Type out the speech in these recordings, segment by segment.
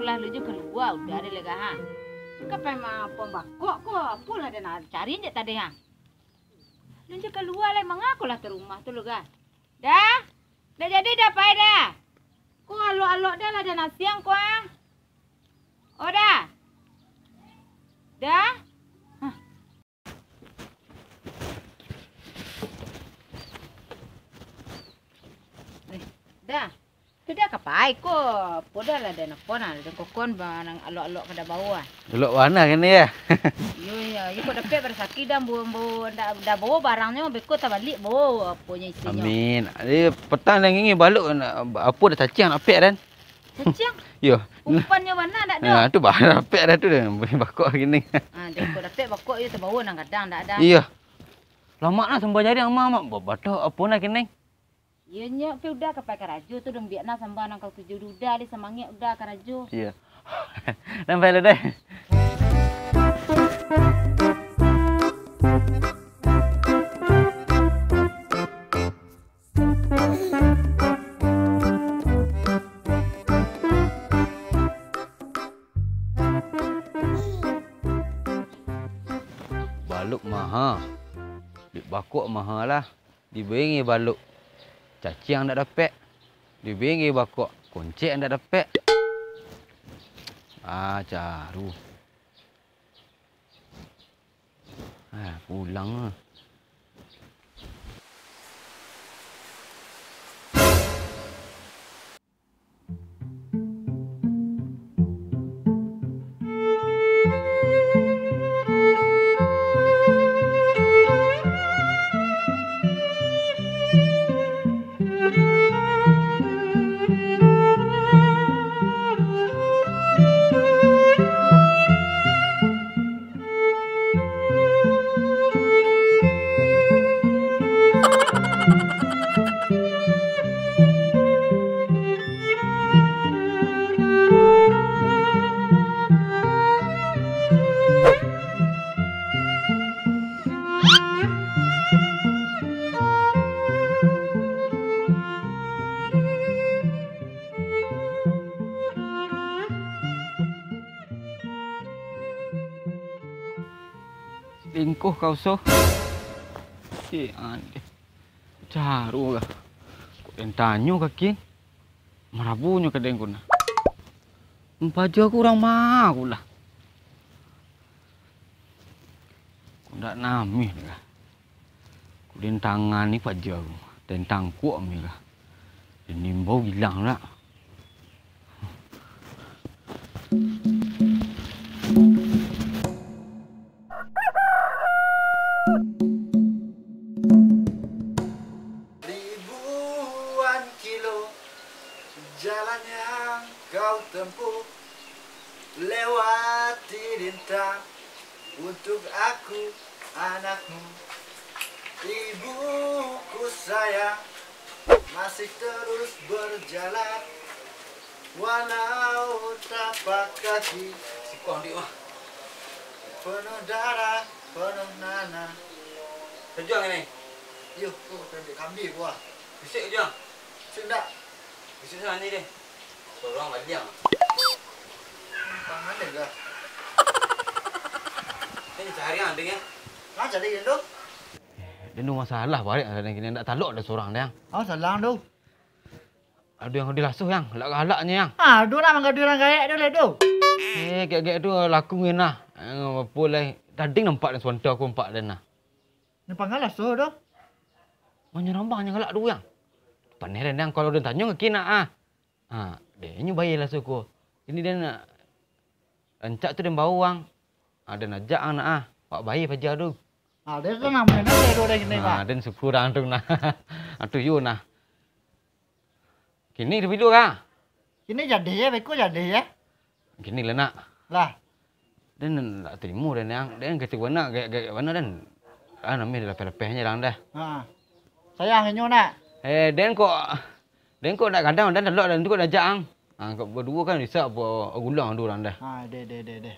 kulah lu juga keluar udah ada lega ha. Kapai mah pembakok ko pula dia nak cari je tadi ha. Lu juga keluar lah mengaku lah ke rumah tu lu ga. Dah jadi dah pai dah. Ko alok-alok dah lah dah nak siang ko ah. Oh dah. Dah? Hah. Dah. Tidak kapai ko. Poda lah dan apa nak dan kokon nang alok-alok kada bau ah. Alok mana kene ya? Yo ya, ko dapat bersaki dah bau dah bau barangnya beko tak balik bau apunya isinya. Amin. Ini petang dah ngingi baluk apa dah cacing nak pek dan. Cacing? Yo. Umpannya mana dak dah. Nah, tu bah pek dah tu dah boleh bakok gini. Ah, dia ko dapat bakok yo terbau nang kadang dak ada. Iya. Lama nak sembah jadi mak batok apa nak kene? Iya nya pe udah kapai karaju tu dong biakna sambah nang kau tuju udah di semangnya udah karaju. Iya. Nampai dah deh. Baluk mahal. Di bakok mahal lah. Dibengi baluk. Cacing tak dapat. Dibengi bakok. Kuncik tak dapat. Ah, caru. Pulang lah. Lingkuh kau so. Si ande. Caru lah. Kau entanyo kaki. Marabunya kadang kuna. Empaju aku orang mah aku lah. Kau tak nami lah. Kau dentangan ni paju aku. Dentang kuat mi lah. Nimbau hilang lah. Ribuan kilo jalan yang kau tempuh, lewati lintang untuk aku anakmu. Ibuku sayang masih terus berjalan walau tapak kaki Sikong dik mah. penuh darah, penuh nanah. Kerja ni. Yuk, tu pendek kambing gua. Bisik kerja. Sudah. Bisik sana ni deh. Sorang baliang. Tangan dia. Ni cari anding ya. Nak jadi itu? Dia tu masalah balik kadang kini nak taluk ada seorang dia. Oh, salang tu. Ada yang dilasuh yang galak-galaknya yang. Ah, dua nama kau orang gaya tu le tu. Kayak tu laku ngena. Boleh tadi nampak dan suanta aku nampak dan nah. Ni panggalah so tu. Mana rambang yang galak tu yang. Panen yang kalau dia tanya ke kina ah. Dia nyu bayar lah suku. Ini dia nak encak tu dia bawa wang. Ada najak anak ah. Pak bayi pajar tu. Ah, dia tu namanya nak dia orang ini pak. Dan syukuran tu nah. Atu you nah. Kini lebih dulu kah? Ini jadi ya, beku jadi ya. Kini lah nak. Lah. Dan tak terima dan yang dan kata mana gaya mana dan namanya lepeh-lepehnya lang dah. Sayang inyo nak. Dan kok nak kadang dan telok dan tu kok dah jang. Kau berdua kan risau apa gulang tu orang dah. De.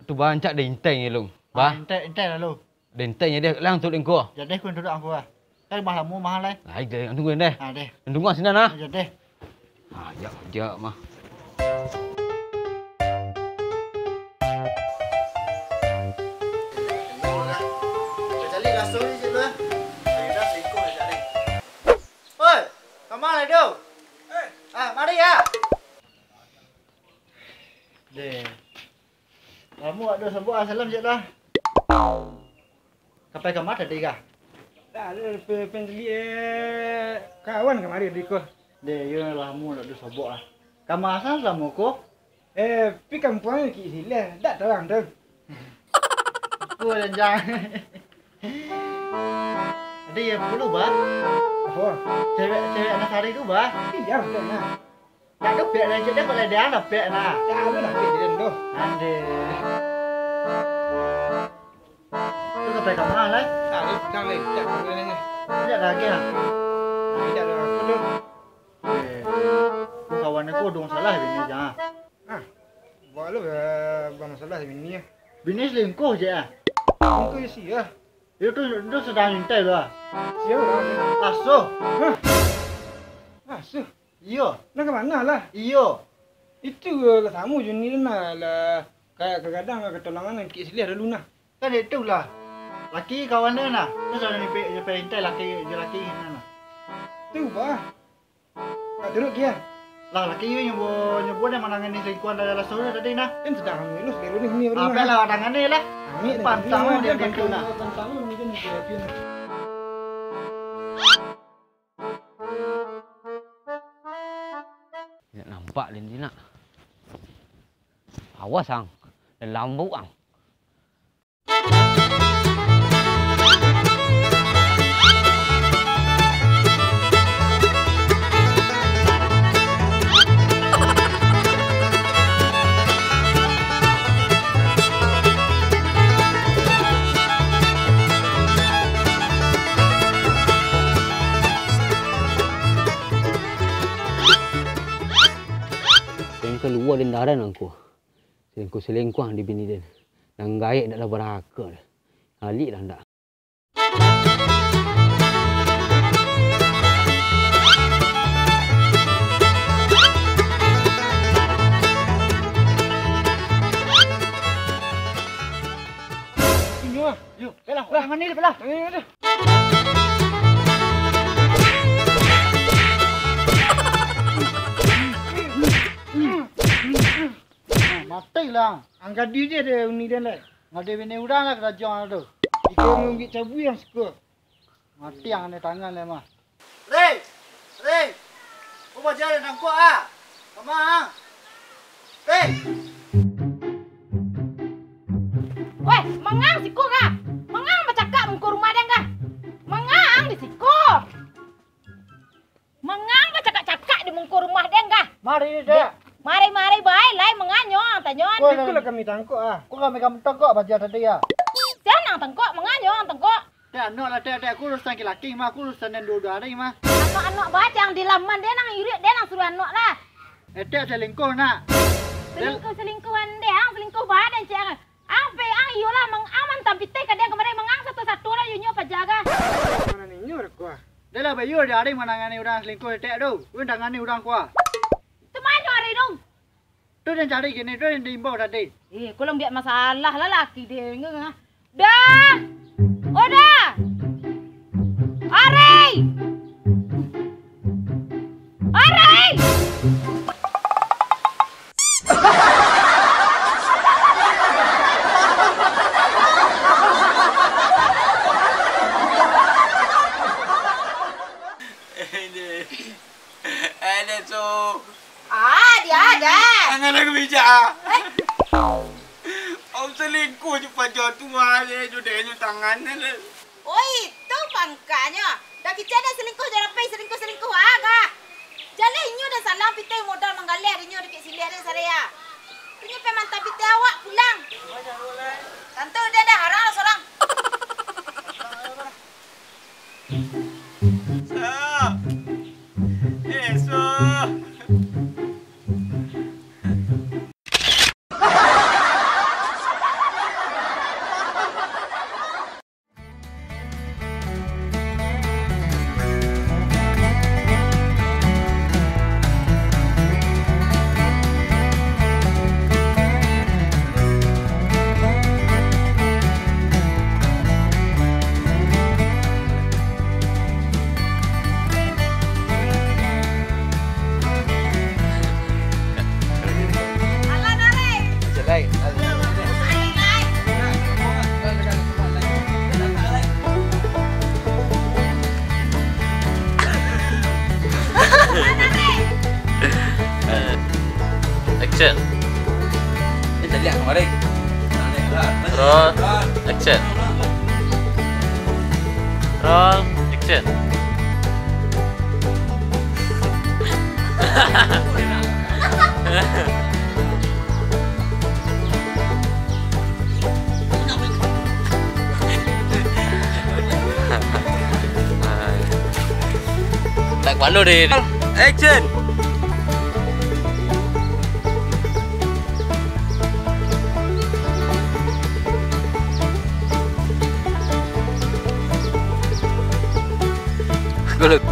Tu bancak dia intai ni long. Ba. Intai lah lu. Dia intai dia lang tu engkau. Jadi kun duduk aku ah. Kan mahal mu mahal lai. Lai dia tunggu deh. De. Tunggu sini nah. Jadi. Ya mah. Mari ya. Deh. Kamu ada sebuah salam je dah. Kapai ke mana tadi kah? Dah ada penseli kawan kemarin di ko. Deh, yo lamu ada sebuah. Kamu asal sama ko? Pi kampung ki sila, dak terang tu. Ko dan jang. Ada ya perlu bah. Apa? Cewek anak hari tu bah. Iya betul nah. Ya tu pek dan jadi boleh dia nak pek nah. Dah ada nak pergi dia tu. Ande. Tu kapai ke mana lah? Dah ni dah ni, tak boleh ni. Tidak lagi lah. Tidak ada apa tu. Kawan aku dong salah bini jangan. Buat lu masalah ni. Bini selingkuh je ah. Kau isi ya. Itu sedang minta tu ah. Siapa lah? Asuh. Asuh. Iyo. Nak ke mana lah? Iyo. Itu lah tamu je ni lah. Kayak kadang-kadang ketolongan ki sila ada luna. Kan itu lah. Laki kawan dia nak. Terus ada ni minta laki laki mana. Tu bah. Tak teruk kia. Lah laki you nyebut dia manangan ni selingkuhan dari asuh tadi nah. Kan sedang ngelus dia ni Apa lah tangan ni lah. Ni Pantang dia tu nak. Pantang ni kan dia. Nak nampak dia ni nak. Awas ang. Dan lambu ang. Keluar dan darah aku. Selingkuh di bini dia. Dan gaik dah beraka dah. Alik dah ndak. Ini ah. Yuk, belah. Tangan ni belah. Ini ada. Mati lah. Angkat dia je ada uni dia lah. Ngade bini udang lah kerajaan tu. Ikut mengambil cabu yang suka. Mati yang ada tangan le mah. Rey. Kau baca dia nangkuk ah. Sama ah. Rey. Weh, mengang siku kah? Mengang bercakap muka rumah dia kah? Mengang di siku. Mengang bercakap-cakap di muka rumah dia kah? Mari dia. Mari baik lai menganyo tanyon. Itulah kami tangkuk ah. Kau kami tangkuk baca tadi ya. Senang tengkok menganyo tengkok. Dia anak lah dia aku urusan laki mah aku urusan yang dua hari mah. Anak-anak bacang di laman dia nang irit dia nang suruh anak lah. Dia selingkuh nak. Selingkuhan dia ang selingkuh badan cak. Apa ang iyolah mengaman tapi teh kadang kemarin mengang satu-satu lah yunyo pajaga. Mana ni nyor ku ah. Dia lah bayu dia hari manangani udang selingkuh dia tu. Udangani udang kuah. Tumanyo hari dong. Tu yang cari gini tu yang diimbau tadi. Kulang biar masalah lah laki dia ngah. Dah. Udah. Arai. Ada tu. Dia ada. Jangan aku bijak. Om selingkuh je pacar tu ada jodohnya tangan le. Oi, tu pangkanya. Dah kita dah selingkuh jangan pay selingkuh aga. Jale inyo dah salah pitay modal manggaleh inyo dekat sili ada saya. Inyo pe mantap pitay awak pulang. Tante dia dah harang seorang. Roll, action. Roll, action. Tak malu deh. Action. Good.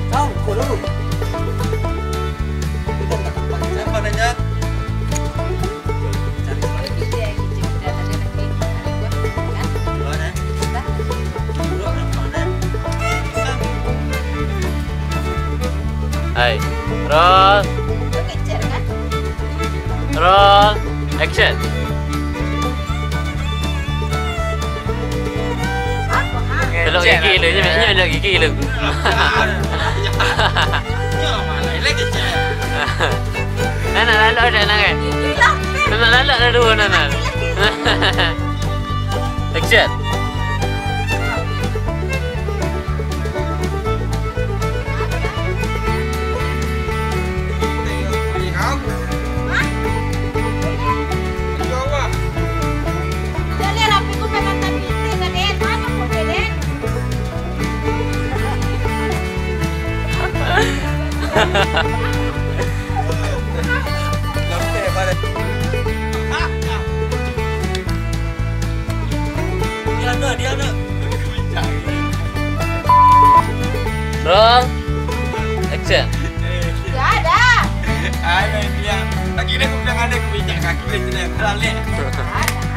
Kau, kau dulu. Kita tak dapat siapa nanya. Hai, roll, roll, action. Belok gigi lu, nyok belok gigi lu. Nana lalu ada nana. Nana lalu ada dua nana. Action. Dia ada. Roll, action. Tidak ada. Ada dia. Akhirnya aku bilang ada kebijak kaki dia tidak balik. Ada.